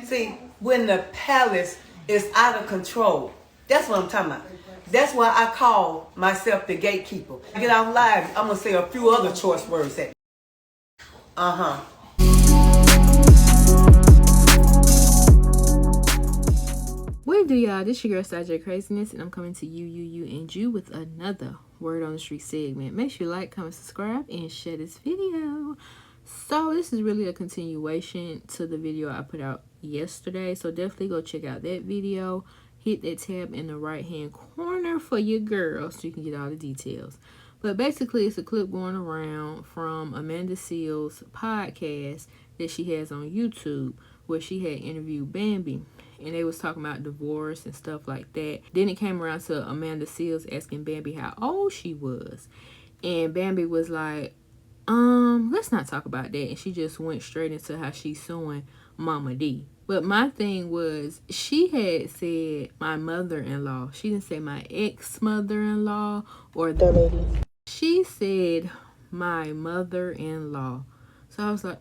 See, when the palace is out of control, that's what I'm talking about. That's why I call myself the gatekeeper. Get off live, I'm going to say a few other choice words. What do y'all? This your girl Saj Craziness, and I'm coming to you and you with another Word on the Street segment. Make sure you like, comment, subscribe, and share this video. So this is really a continuation to the video I put out yesterday. So definitely go check out that video. Hit that tab in the right hand corner for your girl so you can get all the details. But basically, it's a clip going around from Amanda Seales' podcast that she has on YouTube, where she had interviewed Bambi, and they was talking about divorce and stuff like that. Then it came around to Amanda Seales asking Bambi how old she was, and Bambi was like, let's not talk about that. And she just went straight into how she's suing Momma Dee. But my thing was, she had said my mother-in-law. She didn't say my ex-mother-in-law or the lady. She said my mother-in-law. So I was like,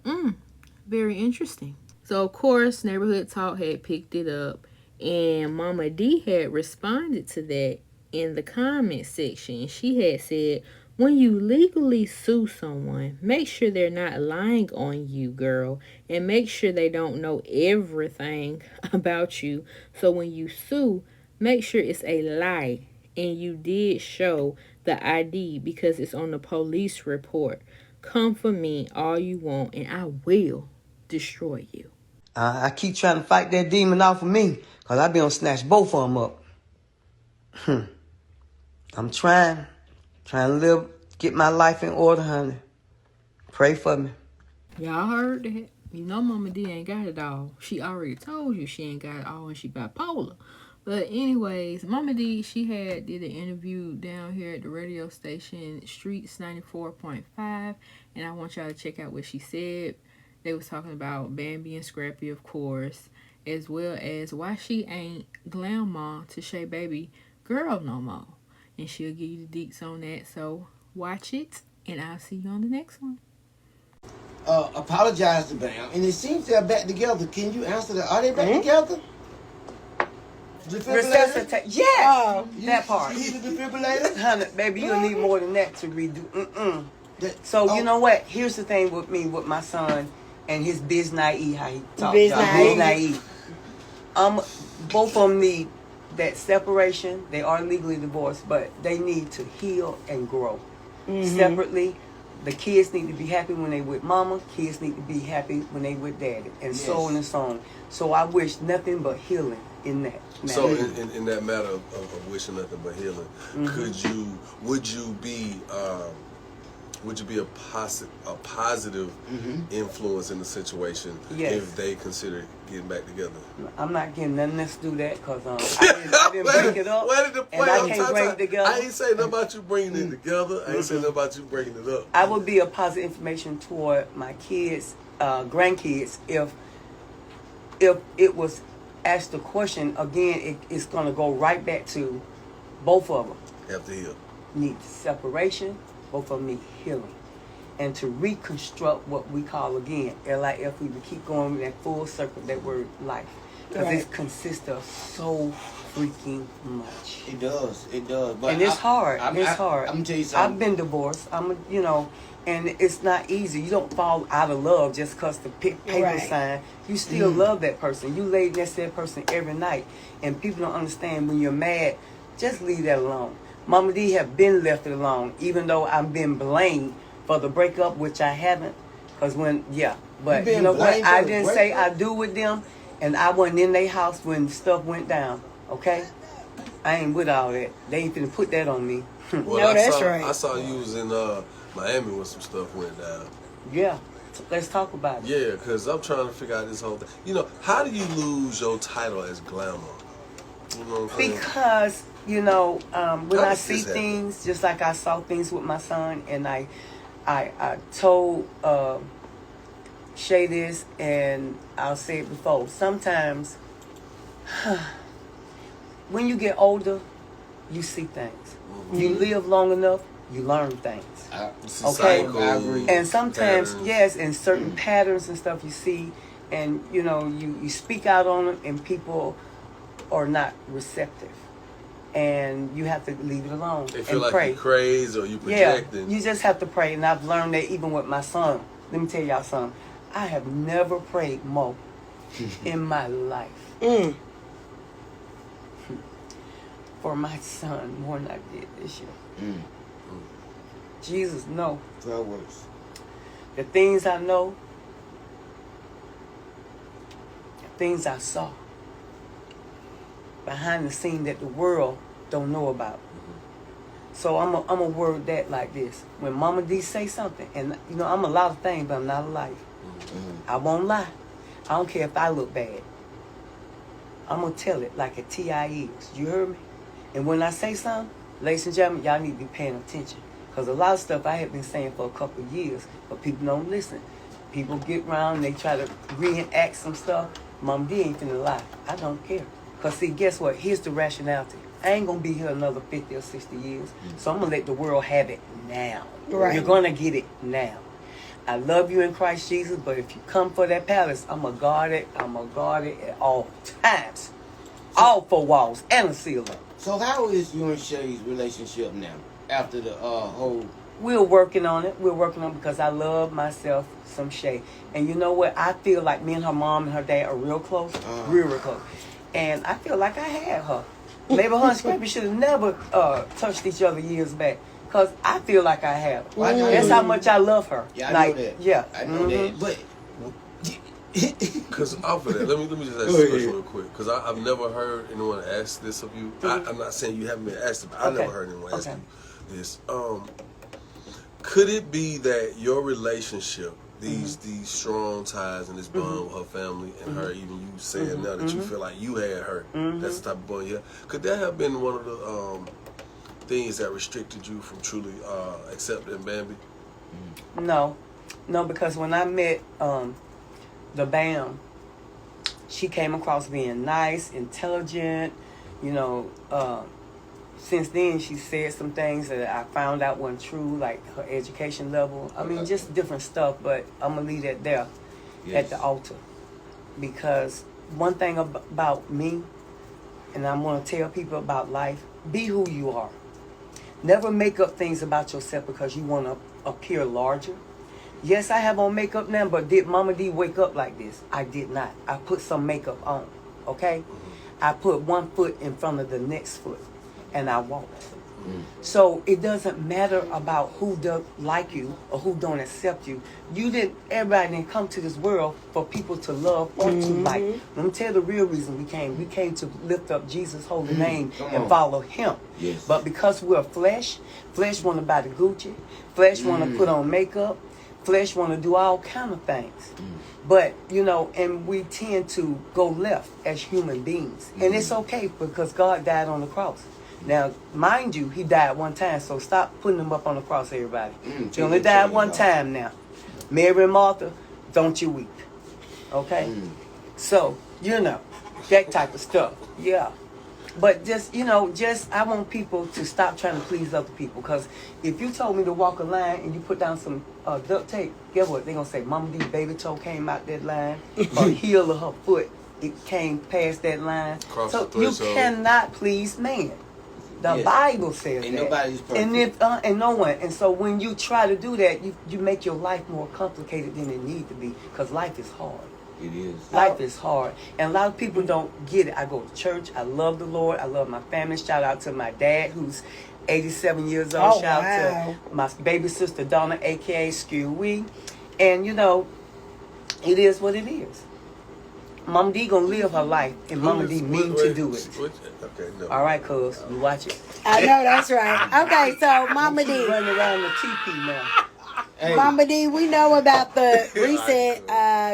very interesting. So of course, Neighborhood Talk had picked it up, and Momma Dee had responded to that in the comment section. She had said, when you legally sue someone, make sure they're not lying on you, girl, and make sure they don't know everything about you. So when you sue, make sure it's a lie and you did show the ID because it's on the police report. Come for me all you want, and I will destroy you. I keep trying to fight that demon off of me, because I been on snatch both of them up. I'm trying to live, get my life in order, honey. Pray for me. Y'all heard that? You know Momma Dee ain't got it all. She already told you she ain't got it all and she bipolar. But anyways, Momma Dee, she did an interview down here at the radio station, Streets 94.5. And I want y'all to check out what she said. They was talking about Bambi and Scrappy, of course, as well as why she ain't grandma to Shay baby girl no more. And she'll give you the deets on that. So watch it, and I'll see you on the next one. Apologize to Bam, and it seems they're back together. Can you answer that? Are they back together? Resuscitate. Yes, that part. You need a defibrillator? Honey, baby, you'll need more than that to redo. So you know what? Here's the thing with me, with my son and his biz naive, how he talks. Biz naive. Both of them need that separation. They are legally divorced, but they need to heal and grow separately. The kids need to be happy when they with mama. Kids need to be happy when they with daddy, and so on and so on. So I wish nothing but healing in that matter. So in that matter of wishing nothing but healing, would you be a positive influence in the situation if they consider getting back together? I'm not getting nothing. Let's do that, because I didn't break it up. And I can't bring it together. I ain't saying nothing about you bringing it together. I ain't saying nothing about you breaking it up. I would be a positive information toward my kids, grandkids, if it was asked the question again. It's going to go right back to both of them. Have to heal. Need separation. Both of them need healing. And to reconstruct what we call, again, L-I-F, we keep going with that full circle, that word life. Because it consists of so freaking much. It does. But and it's hard. I'm gonna tell you something. I've been divorced. And it's not easy. You don't fall out of love just because the paper sign. You still love that person. You lay next to that person every night. And people don't understand, when you're mad, just leave that alone. Momma Dee have been left alone, even though I've been blamed for the breakup, which I haven't. Because but you know what? I didn't say I do with them, and I wasn't in their house when stuff went down, okay? I ain't with all that. They ain't finna put that on me. Well, that's right. I saw you was in Miami when some stuff went down. Yeah. Let's talk about it. Yeah, because I'm trying to figure out this whole thing. You know, how do you lose your title as glamour? You know what I'm saying? Because, when I see things, just like I saw things with my son, and I told Shay this, and I'll say it before. Sometimes, when you get older, you see things. You live long enough, you learn things. Okay? I agree. And sometimes, in certain patterns and stuff you see, and you know, you speak out on them, and people are not receptive, and you have to leave it alone They feel and like pray. you crazy or you projecting. You just have to pray, and I've learned that even with my son. Let me tell y'all something. I have never prayed more in my life for my son more than I did this year. Jesus, no. That works. The things I know, the things I saw behind the scene that the world don't know about. So I'm a word that like this. When Momma Dee say something, and you know, I'm a lot of things, but I'm not a liar. I won't lie. I don't care if I look bad. I'm going to tell it like a T.I. is. You heard me? And when I say something, ladies and gentlemen, y'all need to be paying attention. Because a lot of stuff I have been saying for a couple of years, but people don't listen. People get around, they try to reenact some stuff. Momma Dee ain't finna lie. I don't care. Because see, guess what? Here's the rationality. I ain't going to be here another 50 or 60 years. So I'm going to let the world have it now. Right. You're going to get it now. I love you in Christ Jesus, but if you come for that palace, I'm going to guard it. I'm going to guard it at all times. All 4 walls and a ceiling. So how is you and Shay's relationship now? After the whole... We're working on it. We're working on it because I love myself some Shay. And you know what? I feel like me and her mom and her dad are real close. Real close. And I feel like I had her. Maybe her and Scrappy should have never touched each other years back. Because I feel like I have her. That's how much I love her. Yeah, I like, know that. Yeah. I know that. But... Because off of that, let me just ask you a question real quick. Because I've never heard anyone ask this of you. I'm not saying you haven't been asked it, but I never heard anyone ask you this. Could it be that your relationship, these strong ties and this bond with her family and her, even you saying now that you feel like you had her, that's the type of bond you had, could that have been one of the things that restricted you from truly accepting Bambi? No, because when I met the Bam, she came across being nice, intelligent, you know. Since then, she said some things that I found out weren't true, like her education level. I mean, just different stuff, but I'm going to leave that there at the altar. Because one thing about me, and I'm going to tell people about life, be who you are. Never make up things about yourself because you want to appear larger. Yes, I have on makeup now, but did Momma Dee wake up like this? I did not. I put some makeup on, okay? I put one foot in front of the next foot, and I walked. So it doesn't matter about who don't like you or who don't accept you. Everybody didn't come to this world for people to love or to like. Let me tell you the real reason we came. We came to lift up Jesus' holy name and follow him. Yes. But because we're flesh want to buy the Gucci, flesh want to put on makeup, flesh want to do all kind of things. But, you know, and we tend to go left as human beings. And it's okay because God died on the cross. Now, mind you, he died one time, so stop putting him up on the cross, everybody. He only died one time now. Mary and Martha, don't you weep. Okay? So, you know, that type of stuff. Yeah. But just, you know, I want people to stop trying to please other people. Because if you told me to walk a line and you put down some duct tape, guess what? They're going to say, Momma Dee baby toe came out that line. Or heel of her foot, it came past that line. So you cannot please man. The Bible says Ain't that. nobody's perfect. And no one. And so when you try to do that, you make your life more complicated than it need to be. Because life is hard. It is. Life is hard. And a lot of people don't get it. I go to church. I love the Lord. I love my family. Shout out to my dad, who's 87 years old. Shout out to my baby sister, Donna, a.k.a. Skew. And, you know, it is what it is. Momma Dee gonna live her life, and Momma Dee mean to do it. Okay, no. All right, cuz, you watch it. I know, that's right. Okay, so Momma Dee. Running around the teepee now. Hey. Momma Dee, we know about the recent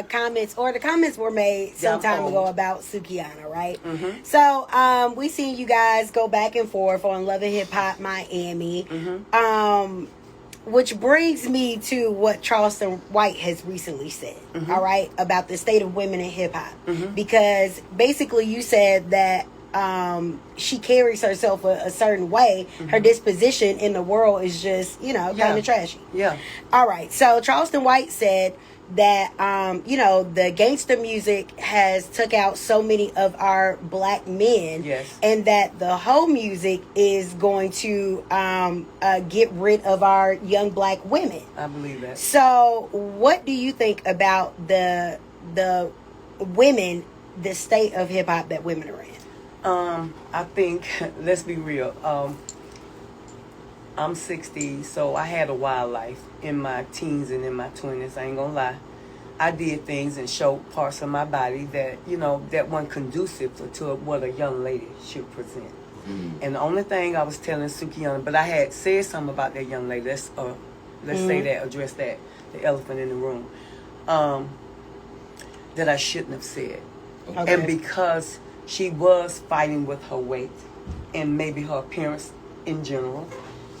comments, or the comments were made some time ago about Sukihana, right? So, we seen you guys go back and forth on Love and Hip Hop Miami. Which brings me to what Charleston White has recently said, all right, about the state of women in hip hop. Because basically you said that she carries herself a certain way. Her disposition in the world is just, you know, kind of trashy. Yeah. All right. So Charleston White said, that the gangster music has took out so many of our black men, Yes. and that the whole music is going to get rid of our young black women. I believe that. So what do you think about the women, the state of hip hop that women are in? I think, let's be real. I'm 60, so I had a wild life in my teens and in my 20s. I ain't gonna lie. I did things and showed parts of my body that, that weren't conducive to what a young lady should present. And the only thing I was telling Sukihana, but I had said something about that young lady. Let's say that, address that, the elephant in the room, that I shouldn't have said. Okay. And because she was fighting with her weight and maybe her appearance in general,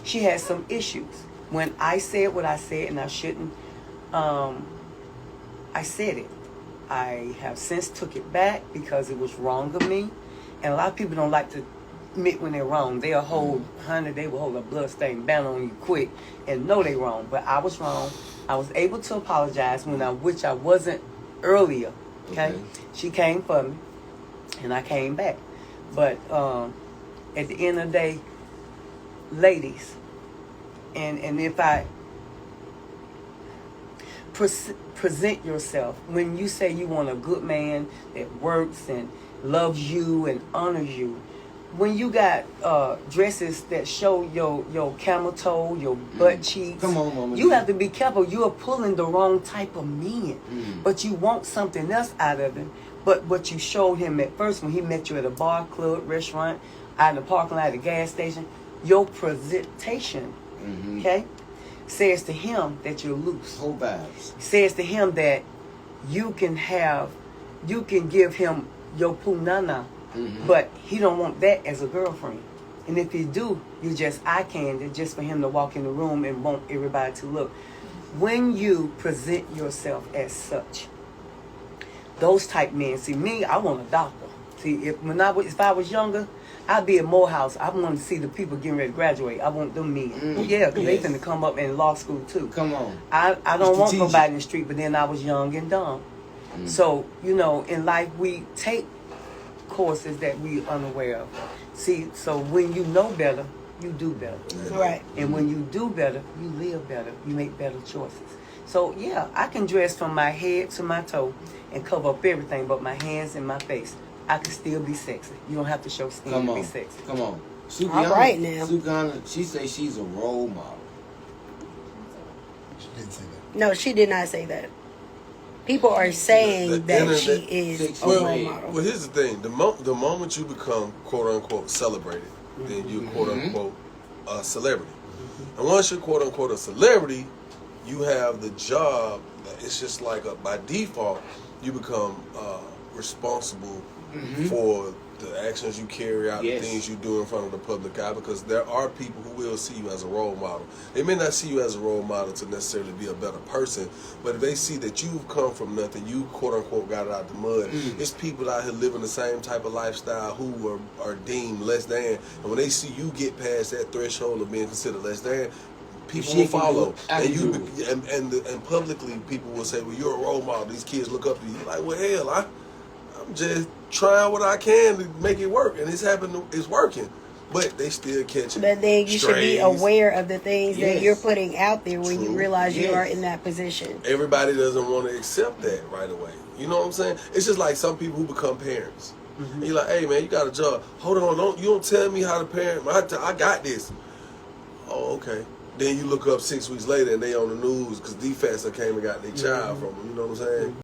she had some issues. When I said what I said, and I shouldn't, I said it. I have since took it back because it was wrong of me. And a lot of people don't like to admit when they're wrong. They'll hold, they will hold a bloodstained banner on you quick and know they're wrong. But I was wrong. I was able to apologize which I wasn't earlier. Okay? She came for me, and I came back. But at the end of the day, ladies, and if I present yourself, when you say you want a good man that works and loves you and honors you, when you got dresses that show your camel toe, your butt cheeks, Come on, Momma you Dee. have to be careful. You are pulling the wrong type of men, but you want something else out of him. But what you showed him at first when he met you at a bar, club, restaurant, out in the parking lot, at a gas station, your presentation, okay, says to him that you're loose. Whole vibes. Says to him that you can give him your punana, but he don't want that as a girlfriend. And if you do, you just eye candy just for him to walk in the room and want everybody to look. When you present yourself as such, those type men, see me, I want a doctor. See, if I was younger, I'd be at Morehouse. I want to see the people getting ready to graduate. I want them men. Yeah, because they finna come up in law school too. Come on. I don't want Strategic. nobody in the street, but then I was young and dumb. So, in life we take courses that we unaware of. See, so when you know better, you do better. Right. And when you do better, you live better. You make better choices. So, yeah, I can dress from my head to my toe and cover up everything but my hands and my face. I can still be sexy. You don't have to show skin to be sexy. Come on. All right, now. Sukihana, she say she's a role model. She didn't say that. No, she did not say that. People are saying The that internet she is a Well, role model. well, here's the thing: the moment you become quote unquote celebrated, then you're quote unquote a celebrity. And once you're quote unquote a celebrity, you have the job. It's just like by default, you become responsible for the actions you carry out, Yes. the things you do in front of the public eye, because there are people who will see you as a role model. They may not see you as a role model to necessarily be a better person, but if they see that you've come from nothing, you quote unquote got it out the mud, it's people out here living the same type of lifestyle who are deemed less than, and when they see you get past that threshold of being considered less than, people She will can follow, do it. I and can you do and publicly people will say, "Well, you're a role model. These kids look up to you." Like, well, hell, I'm just trying what I can to make it work, and it's working. But they still catching. But then you should be strays. aware of the things Yes. that you're putting out there when you True. realize you Yes. are in that position. Everybody doesn't want to accept that right away. You know what I'm saying? It's just like some people who become parents. And you're like, "Hey man, you got a job. Hold on, you don't tell me how to parent. I got this." Oh, okay. Then you look up 6 weeks later and they on the news because defense came and got their child from them. You know what I'm saying?